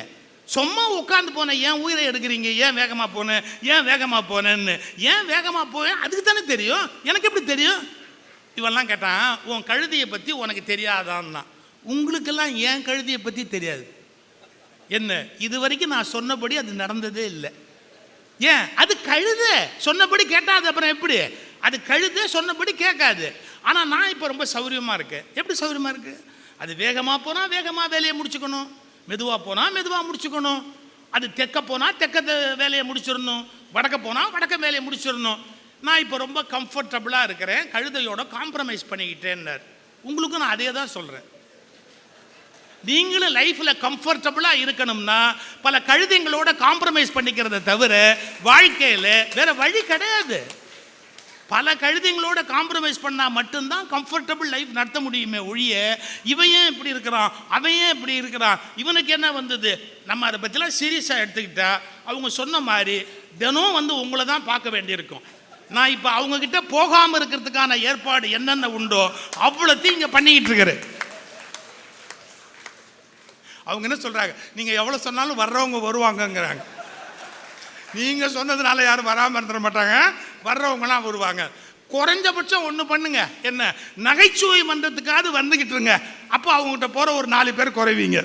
சும்மா உட்காந்து போன, ஏன் உயிரை எடுக்கிறீங்க, ஏன் வேகமாக போனேன், ஏன் வேகமாக போனேன்னு. ஏன் வேகமாக போவேன் அதுக்கு தானே தெரியும், எனக்கு எப்படி தெரியும்? இவெல்லாம் கேட்டான், உன் கழுதையை பற்றி உனக்கு தெரியாதான்னா. உங்களுக்கெல்லாம் ஏன் கழுதையை பற்றி தெரியாது என்ன? இது வரைக்கும் நான் சொன்னபடி அது நடந்ததே இல்லை. ஏன்? அது கழுத சொன்னபடி கேட்டாது, அப்புறம் எப்படி? அது கழுத சொன்னபடி கேட்காது. ஆனால் நான் இப்போ ரொம்ப சௌரியமாக இருக்கேன். எப்படி சௌரியமாக இருக்கு? அது வேகமாக போனால் வேகமாக வேலையை முடிச்சுக்கணும், மெதுவாக போனால் மெதுவாக முடிச்சுக்கணும். அது தெற்க போனால் தெற்க வேலையை முடிச்சிடணும், வடக்க போனால் வடக்க வேலையை முடிச்சிடணும். நான் இப்போ ரொம்ப கம்ஃபர்டபுளாக இருக்கிறேன், கழுதையோட காம்ப்ரமைஸ் பண்ணிக்கிட்டேன்னார். உங்களுக்கும் நான் அதே தான் சொல்கிறேன். நீங்களும் லைஃப்பில் கம்ஃபர்டபுளாக இருக்கணும்னா பல கழுதைங்களோட காம்ப்ரமைஸ் பண்ணிக்கிறத தவிர வாழ்க்கையில் வேற வழி கிடையாது. பல கழுதைங்களோட காம்ப்ரமைஸ் பண்ணால் மட்டும்தான் கம்ஃபர்டபுள் லைஃப் நடத்த முடியுமே ஒழிய, இவன் ஏன் இப்படி இருக்கிறான், அவன் ஏன் இப்படி இருக்கிறான், இவனுக்கு என்ன வந்தது, நம்ம அதை பற்றிலாம் சீரியஸாக எடுத்துக்கிட்டா அவங்க சொன்ன மாதிரி தினம் வந்து உங்களை தான் பார்க்க வேண்டியிருக்கும். நான் இப்போ அவங்கக்கிட்ட போகாமல் இருக்கிறதுக்கான ஏற்பாடு என்னென்ன உண்டோ அவ்வளோத்தையும் இங்கே பண்ணிக்கிட்டு இருக்கிறேன். அவங்க என்ன சொல்கிறாங்க, நீங்கள் எவ்வளோ சொன்னாலும் வர்றவங்க வருவாங்கங்கிறாங்க. நீங்கள் சொன்னதுனால யாரும் வராமல் இருந்துட மாட்டாங்க, வர்றவங்களாம் வருவாங்க. குறைஞ்சபட்சம் ஒன்று பண்ணுங்க, என்ன, நகைச்சுவை மன்றத்துக்காவது வந்துக்கிட்டு இருங்க. அப்போ அவங்ககிட்ட போகிற ஒரு 4 பேர் குறைவீங்க.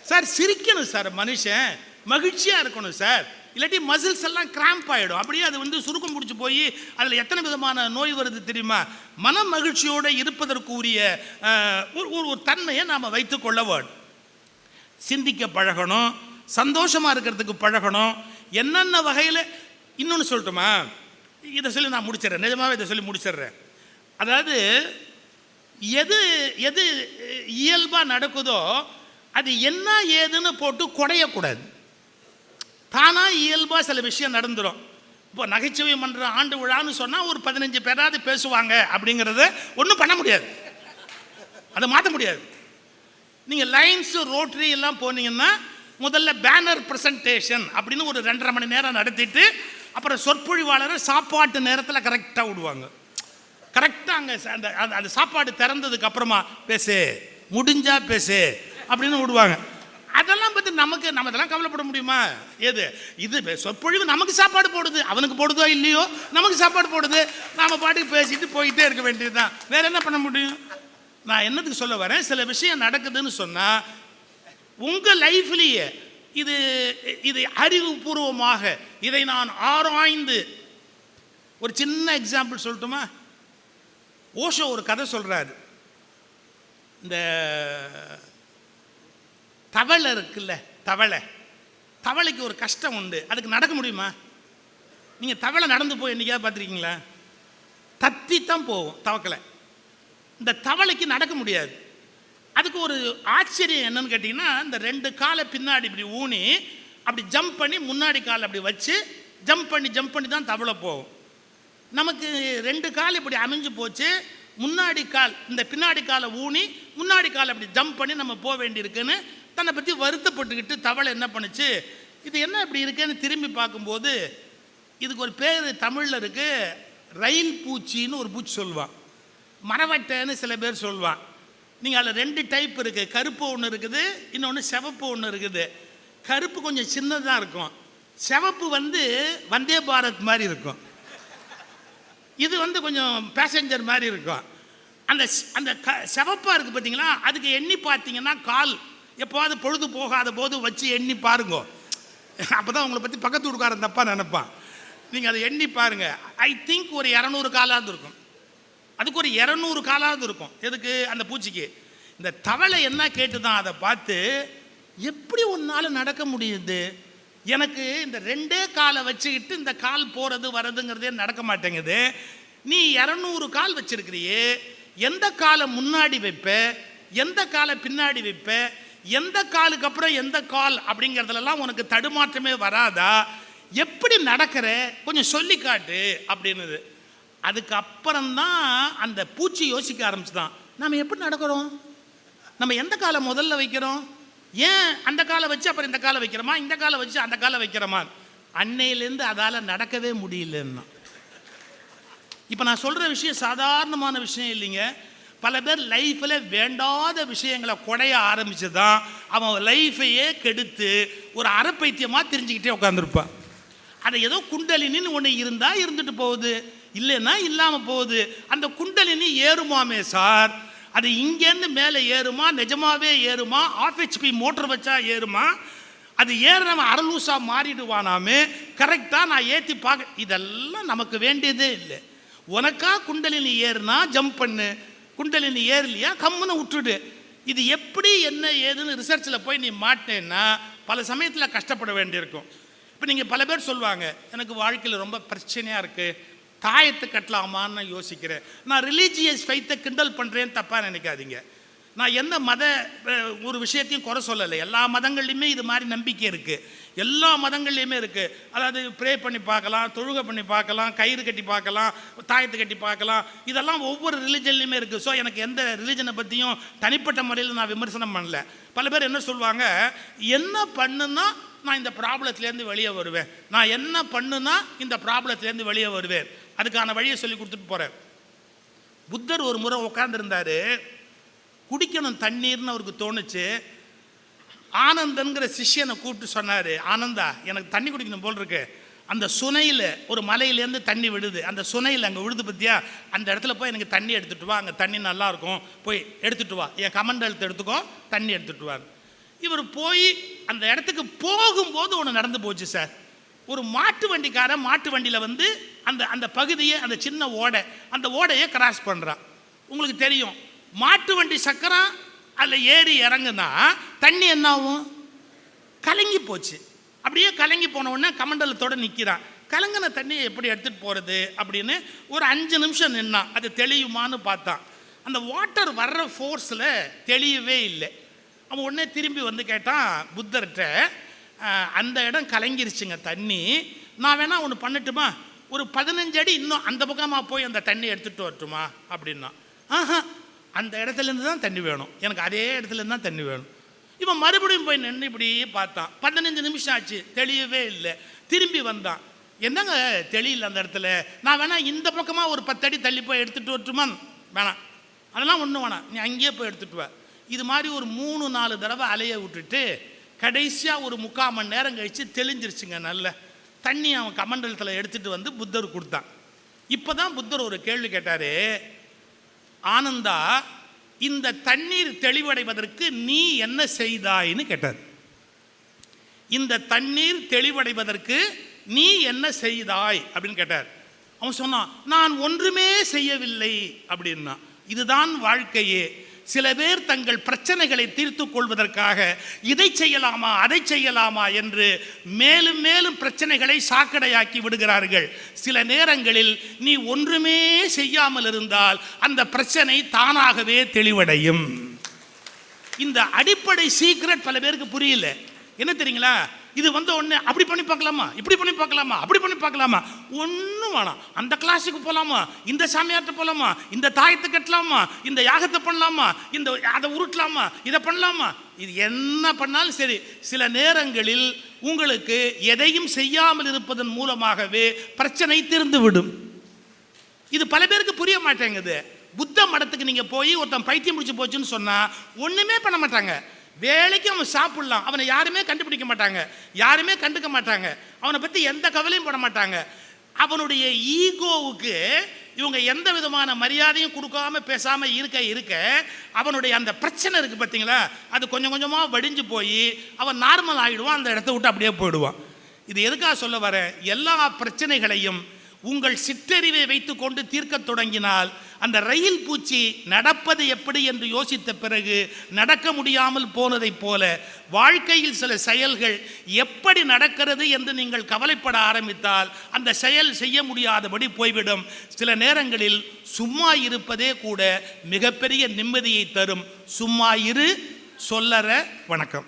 சார் சிரிக்கணும் சார், மனுஷன் மகிழ்ச்சியாக இருக்கணும் சார், இல்லாட்டி மசில்ஸ் எல்லாம் கிராம்ப் ஆகிடும். அப்படியே அது வந்து சுருக்கம் பிடிச்சி போய் அதில் எத்தனை விதமான நோய் வருது தெரியுமா? மன மகிழ்ச்சியோடு இருப்பதற்குரிய ஒரு தன்மையை நாம் வைத்துக்கொள்ள வேண்டும். சிந்திக்க பழகணும், சந்தோஷமாக இருக்கிறதுக்கு பழகணும். என்னென்ன வகையில் இன்னொன்று சொல்லட்டுமா, இதை சொல்லி நான் முடிச்சிடுறேன், நிஜமாகவே இதை சொல்லி முடிச்சிடுறேன். அதாவது எது எது இயல்பாக நடக்குதோ அது என்ன ஏதுன்னு போட்டு குடையக்கூடாது. தானாக இயல்பாக சில விஷயம் நடந்துடும். இப்போ நகைச்சுவை மன்ற ஆண்டு விழான்னு சொன்னால் ஒரு 15 பேராவது பேசுவாங்க அப்படிங்கிறத ஒன்றும் பண்ண முடியாது, அதை மாற்ற முடியாது. நீங்கள் லைன்ஸு ரோட்டரி எல்லாம் போனீங்கன்னா முதல்ல பேனர் ப்ரெசன்டேஷன் அப்படின்னு ஒரு 2.5 மணி நேரம் நடத்திட்டு அப்புறம் சொற்பொழிவாளரை சாப்பாட்டு நேரத்தில் கரெக்டாக விடுவாங்க. கரெக்டாக அங்கே அந்த அந்த சாப்பாடு திறந்ததுக்கு அப்புறமா பேசு, முடிஞ்சா பேசு அப்படின்னு விடுவாங்க. அதெல்லாம் பற்றி நம்ம இதெல்லாம் கவலைப்பட முடியுமா? இது சொற்பொழிவு நமக்கு சாப்பாடு போடுது, அவனுக்கு போடுதோ இல்லையோ நமக்கு சாப்பாடு போடுது, நாம் பாட்டுக்கு பேசிட்டு போயிட்டே இருக்க வேண்டியது தான். வேறு என்ன பண்ண முடியும்? நான் என்னதுக்கு சொல்ல வரேன், சில விஷயம் நடக்குதுன்னு சொன்னால் உங்கள் லைஃப்லேயே இது அறிவுபூர்வமாக இதை நான் ஆராய்ந்து ஒரு சின்ன எக்ஸாம்பிள் சொல்லட்டுமா? ஓஷோ ஒரு கதை சொல்கிறாரு. இந்த தவளை இருக்குல்ல, தவளைக்கு ஒரு கஷ்டம் உண்டு, அதுக்கு நடக்க முடியுமா? நீங்கள் தவளை நடந்து போய் என்றைக்காவது பார்த்துருக்கீங்களா? தத்தி தான் போகும் தவக்கலை. இந்த தவளைக்கு நடக்க முடியாது. அதுக்கு ஒரு ஆச்சரியம் என்னன்னு கேட்டிங்கன்னா, இந்த 2 காலை பின்னாடி இப்படி ஊனி அப்படி ஜம்ப் பண்ணி முன்னாடி காலை அப்படி வச்சு ஜம்ப் பண்ணி தான் தவளை போகும். நமக்கு 2 கால் இப்படி அமைஞ்சு போச்சு, முன்னாடி கால் இந்த பின்னாடி காலை ஊனி முன்னாடி காலை அப்படி ஜம்ப் பண்ணி நம்ம போக வேண்டியிருக்குன்னு தன்னை பற்றி வருத்தப்பட்டுக்கிட்டு தவளை என்ன பண்ணுச்சு, இது என்ன இப்படி இருக்குன்னு திரும்பி பார்க்கும்போது இதுக்கு ஒரு பேர் தமிழில் இருக்கு, ரயில் பூச்சின்னு ஒரு பூச்சி சொல்லுவான், மரவட்டைன்னு சில பேர் சொல்லுவான். நீங்கள் அதில் 2 டைப் இருக்குது, கருப்பு ஒன்று இருக்குது, இன்னொன்று சிவப்பு ஒன்று இருக்குது. கருப்பு கொஞ்சம் சின்னதாக இருக்கும், சிவப்பு வந்தே பாரத் மாதிரி இருக்கும், இது கொஞ்சம் பேசஞ்சர் மாதிரி இருக்கும். அந்த அந்த சிவப்பாக இருக்குது பார்த்தீங்களா, அதுக்கு எண்ணி பார்த்தீங்கன்னா கால் எப்போவாது பொழுது போகாத போது வச்சு எண்ணி பாருங்க, அப்போ தான் உங்களை பற்றி பக்கத்து வீட்டுக்காரன் தப்பாக நினைப்பான். நீங்கள் அதை எண்ணி பாருங்கள். ஐ திங்க் ஒரு 200 காலாவது இருக்கும், அதுக்கு ஒரு 200 காலாவது இருக்கும். எதுக்கு? அந்த பூச்சிக்கு. இந்த தவளை என்ன கேட்டு தான் அதை பார்த்து, எப்படி ஒன்றால் நடக்க முடியுது, எனக்கு இந்த 2 காலை வச்சுக்கிட்டு இந்த கால் போகிறது வர்றதுங்கிறதே நடக்க மாட்டேங்குது, நீ 200 கால் வச்சிருக்கிறியே, எந்த காலை முன்னாடி வைப்ப, எந்த காலை பின்னாடி வைப்ப, எந்த காலுக்கு அப்புறம் எந்த கால் அப்படிங்கிறதுலாம் உனக்கு தடுமாற்றமே வராதா, எப்படி நடக்கிற கொஞ்சம் சொல்லி காட்டு அப்படின்னுது. அதுக்கப்புறம்தான் அந்த பூச்சி யோசிக்க ஆரம்பிச்சுதான், நம்ம எப்படி நடக்கிறோம், நம்ம எந்த காலை முதல்ல வைக்கிறோம், ஏன் அந்த காலை வச்சு அப்புறம் இந்த காலை வைக்கிறோமா, இந்த காலை வச்சு அந்த காலை வைக்கிறோமா. அன்னையிலேருந்து அதால் நடக்கவே முடியலன்னா. இப்போ நான் சொல்கிற விஷயம் சாதாரணமான விஷயம் இல்லைங்க. பல பேர் லைஃப்பில் வேண்டாத விஷயங்களை குடைய ஆரம்பித்து தான் அவன் லைஃபையே கெடுத்து ஒரு அறப்பைத்தியமாக தெரிஞ்சுக்கிட்டே உட்காந்துருப்பான். அதை ஏதோ குண்டலினின்னு ஒன்று இருந்தால் இருந்துட்டு போகுது, இல்லைன்னா இல்லாமல் போகுது. அந்த குண்டலினி ஏறுமாமே சார், அது இங்கேருந்து மேலே ஏறுமா, நிஜமாவே ஏறுமா, ஆஃப்ஹெச்பி மோட்டர் வச்சா ஏறுமா, அது ஏறுறவன் அரலூசாக மாறிடுவானாமே, கரெக்டாக நான் ஏற்றி பார்க்க, இதெல்லாம் நமக்கு வேண்டியதே இல்லை. உனக்கா குண்டலினி ஏறுனா ஜம்ப் பண்ணு, குண்டலினி ஏறலையா கம்முன்னு விட்டுடு. இது எப்படி என்ன ஏதுன்னு ரிசர்ச்சில் போய் நீ மாட்டேன்னா பல சமயத்தில் கஷ்டப்பட வேண்டியிருக்கும். இப்போ நீங்கள் பல பேர் சொல்லுவாங்க, எனக்கு வாழ்க்கையில் ரொம்ப பிரச்சனையாக இருக்குது, தாயத்தை கட்டலாமான்னு நான் யோசிக்கிறேன். நான் ரிலீஜியஸ் ஃபைத்தை கிண்டல் பண்ணுறேன்னு தப்பாக நினைக்காதீங்க. நான் எந்த ஒரு விஷயத்தையும் குறை சொல்லலை. எல்லா மதங்கள்லையுமே இது மாதிரி நம்பிக்கை இருக்குது, எல்லா மதங்கள்லையுமே இருக்குது. அதாவது ப்ரே பண்ணி பார்க்கலாம், தொழுகை பண்ணி பார்க்கலாம், கயிறு கட்டி பார்க்கலாம், தாயத்தை கட்டி பார்க்கலாம், இதெல்லாம் ஒவ்வொரு ரிலிஜன்லையுமே இருக்குது. ஸோ எனக்கு எந்த ரிலிஜனை பற்றியும் தனிப்பட்ட முறையில் நான் விமர்சனம் பண்ணல. பல பேர் என்ன சொல்லுவாங்க, என்ன பண்ணுன்னா நான் இந்த ப்ராப்ளத்துலேருந்து வெளியே வருவேன், நான் என்ன பண்ணுன்னா இந்த ப்ராப்ளத்துலேருந்து வெளியே வருவேன், அதுக்கான வழியை சொல்லி கொடுத்துட்டு போகிறேன். புத்தர் ஒரு முறை உட்காந்துருந்தார், குடிக்கணும் தண்ணீர்னு அவருக்கு தோணுச்சு. ஆனந்தன்கிற சிஷ்யனை கூப்பிட்டு சொன்னார், ஆனந்தா எனக்கு தண்ணி குடிக்கணும் போல் இருக்கு, அந்த சுனையில் ஒரு மலையிலேருந்து தண்ணி விடுது, அந்த சுனையில் அங்கே விழுது பற்றியா, அந்த இடத்துல போய் எனக்கு தண்ணி எடுத்துகிட்டு வா, அங்கே தண்ணி நல்லாயிருக்கும், போய் எடுத்துகிட்டு வா, என் கமண்டலத்தை எடுத்துக்கோ, தண்ணி எடுத்துகிட்டு வார். இவர் போய் அந்த இடத்துக்கு போகும்போது ஒன்று நடந்து போச்சு சார். ஒரு மாட்டு வண்டிக்காரன் மாட்டு வண்டியில் அந்த அந்த பகுதியை, அந்த சின்ன ஓடை, அந்த ஓடையை கிராஸ் பண்ணுறான். உங்களுக்கு தெரியும், மாட்டு வண்டி சக்கரம் அதில் ஏறி இறங்குனா தண்ணி என்ன ஆகும், கலங்கி போச்சு. அப்படியே கலங்கி போன உடனே கமண்டலத்தோடு நிற்கிறான். கலங்கின தண்ணியை எப்படி எடுத்துகிட்டு போகிறது அப்படின்னு ஒரு 5 நிமிஷம் நின்னான். அது தெளியுமான்னு பார்த்தான். அந்த வாட்டர் வர்ற ஃபோர்ஸில் தெளியவே இல்லை. அவன் உடனே திரும்பி கேட்டான் புத்தர்கிட்ட, அந்த இடம் கலங்கிருச்சுங்க தண்ணி, நான் வேணா ஒன்று பண்ணட்டுமா, ஒரு 15 அடி இன்னும் அந்த பக்கமாக போய் அந்த தண்ணி எடுத்துகிட்டு வரட்டுமா அப்படின்னா. ஆஹா, அந்த இடத்துலேருந்து தான் தண்ணி வேணும், எனக்கு அதே இடத்துலேருந்து தான் தண்ணி வேணும். இவன் மறுபடியும் போய் நின்று இப்படியே பார்த்தான். 15 நிமிஷம் ஆச்சு, தெளியவே இல்லை. திரும்பி வந்தான், என்னங்க தெளியல அந்த இடத்துல, நான் வேணா இந்த பக்கமாக ஒரு 10 அடி தள்ளி போய் எடுத்துகிட்டு வரட்டுமா, வேணாம் அதெல்லாம் ஒன்றும் வேணாம், நீ அங்கேயே போய் எடுத்துகிட்டு வா. இது மாதிரி ஒரு 3-4 தடவை அலைய விட்டுட்டு கடைசியாக ஒரு 3/4 மணி நேரம் கழித்து தெளிஞ்சிருச்சுங்க நல்ல தண்ணி. அவன் கமண்டலத்தில் எடுத்துகிட்டு புத்தர் கொடுத்தான். இப்போ தான் புத்தர் ஒரு கேள்வி கேட்டார், ஆனந்தா இந்த தண்ணீர் தெளிவடைவதற்கு நீ என்ன செய்தாயின்னு கேட்டார். இந்த தண்ணீர் தெளிவடைவதற்கு நீ என்ன செய்தாய் அப்படின்னு கேட்டார். அவன் சொன்னான், நான் ஒன்றுமே செய்யவில்லை அப்படின்னா. இதுதான் வாழ்க்கையே. சில பேர் தங்கள் பிரச்சனைகளை தீர்த்து கொள்வதற்காக இதை செய்யலாமா அதை செய்யலாமா என்று மேலும் மேலும் பிரச்சனைகளை சாக்கடையாக்கி விடுகிறார்கள். சில நேரங்களில் நீ ஒன்றுமே செய்யாமல் இருந்தால் அந்த பிரச்சனை தானாகவே தெளிவடையும். இந்த அடிப்படை சீக்ரெட் பல பேருக்கு புரியல. என்ன தெரியுங்களா, இது உடனே அப்படி பண்ணி பார்க்கலாமா, இப்படி பண்ணி பார்க்கலாமா, அப்படி பண்ணி பார்க்கலாமா, ஒன்றும் வேணாம். அந்த கிளாஸுக்கு போகலாமா, இந்த சாமியார்ட்ட போகலாமா, இந்த தாயத்தை கட்டலாமா, இந்த யாகத்தை பண்ணலாமா, அதை உருட்டலாமா, இதை பண்ணலாமா, இது என்ன பண்ணாலும் சரி. சில நேரங்களில் உங்களுக்கு எதையும் செய்யாமல் இருப்பதன் மூலமாகவே பிரச்சனை தீர்ந்துவிடும். இது பல பேருக்கு புரிய மாட்டேங்குது. புத்த மடத்துக்கு நீங்கள் போய் ஒருத்தன் பைத்தியம் முடிச்சு போச்சுன்னு சொன்னால் ஒன்றுமே பண்ண மாட்டாங்க. வேலைக்கு அவன் சாப்பிடலாம், அவனை யாருமே கண்டுபிடிக்க மாட்டாங்க, யாருமே கண்டுக்க மாட்டாங்க, அவனை பற்றி எந்த கவலையும் போட மாட்டாங்க. அவனுடைய ஈகோவுக்கு இவங்க எந்த விதமான மரியாதையும் கொடுக்காம பேசாமல் இருக்க அவனுடைய அந்த பிரச்சனை இருக்குது பார்த்தீங்களா, அது கொஞ்சம் கொஞ்சமாக வடிஞ்சு போய் அவன் நார்மல் ஆகிடுவான், அந்த இடத்த விட்டு அப்படியே போயிடுவான். இது எதுக்காக சொல்ல வர, எல்லா பிரச்சனைகளையும் உங்கள் சிற்றறிவை வைத்து கொண்டு தீர்க்க தொடங்கினால் அந்த ரயில் பூச்சி நடப்பது எப்படி என்று யோசித்த பிறகு நடக்க முடியாமல் போனதைப் போல வாழ்க்கையில் சில செயல்கள் எப்படி நடக்கிறது என்று நீங்கள் கவலைப்பட ஆரம்பித்தால் அந்த செயல் செய்ய முடியாதபடி போய்விடும். சில நேரங்களில் சும்மா இருப்பதே கூட மிகப்பெரிய நிம்மதியை தரும். சும்மா இரு, சொல்லற. வணக்கம்.